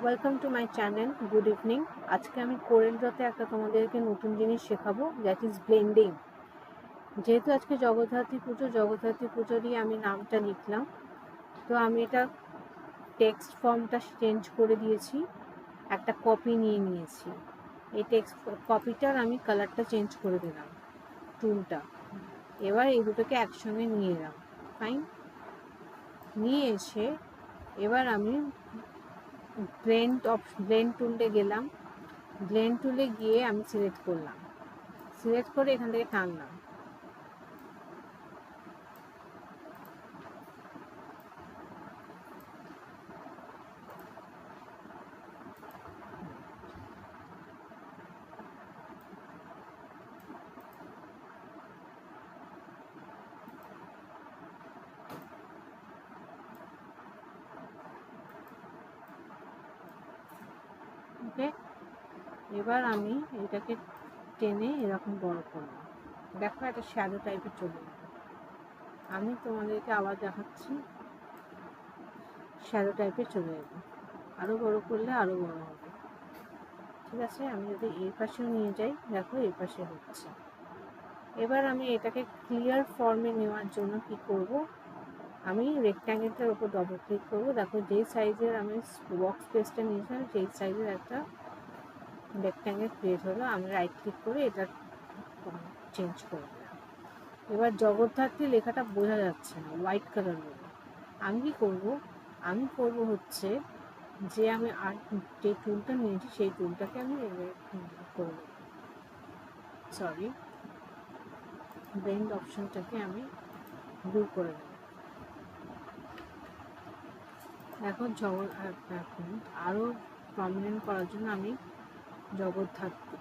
Welcome to my channel. Good evening. আজকে আমি Corel ড্রতে একটা তোমাদেরকে নতুন জিনিস শেখাবো, দ্যাট ইজ ব্লেন্ডিং। যেহেতু আজকে জগদ্ধাত্রী পুজোরই আমি নামটা লিখলাম, তো আমি এটা টেক্সট ফর্মটা চেঞ্জ করে দিয়েছি, একটা কপি নিয়ে নিয়েছি। এই টেক্সট কপিটার আমি কালারটা চেঞ্জ করে দিলাম, টুলটা। এবার এই দুটোকে একসঙ্গে নিয়ে এলাম, ফাইন। নিয়ে এসে এবার আমি ব্লেন্ড টুলে গেলাম। ব্লেন্ড টুলে গিয়ে আমি সিলেক্ট করলাম, সিলেক্ট করে এখান থেকে টানলাম। ওকে, এবার আমি এটাকে টেনে এরকম বড় করলাম। দেখো একটা শ্যাডো টাইপের চলে যাবে। আমি তোমাদেরকে আবার দেখাচ্ছি, শ্যাডো টাইপের চলে যাবে। আরও বড় করলে আরও বড় হবে। ঠিক আছে, আমি যদি এই পাশেও নিয়ে যাই, দেখো এই পাশে হচ্ছে। এবার আমি এটাকে ক্লিয়ার ফর্মে নেওয়ার জন্য কি করব, আমি রেক্ট্যাঙ্গেলটার উপর ডবল ক্লিক করবো। দেখো যেই সাইজের আমি বক্স স্পেসটা নিয়েছিলাম সেই সাইজের একটা রেক্ট্যাঙ্গেল ক্রিয়েট হলো। আমি রাইট ক্লিক করে এটা চেঞ্জ করে দিলাম। এবার জগদ্ধাত্রী লেখাটা বোঝা যাচ্ছে না, হোয়াইট কালার হলো। আমি কি করব, আমি করব হচ্ছে যে আমি আর যে টুলটা নিয়েছি সেই টুলটাকে আমি করব, সরি, ব্লেন্ড অপশনটাকে আমি দূর করে দেব। এখন এখন আরও প্রমিনেন্ট করার জন্য আমি জগদ্ধাত্রী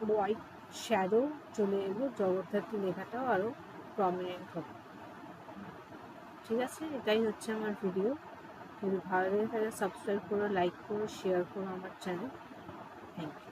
হোয়াইট শ্যাডো চলে এলো, জগদ্ধাত্রী লেখাটাও আরও প্রমিনেন্ট হবে। ঠিক আছে, এটাই হচ্ছে আমার ভিডিও। যদি ভালো লেগে থাকে সাবস্ক্রাইব করো, লাইক করো, শেয়ার করো আমার চ্যানেল। Thank you.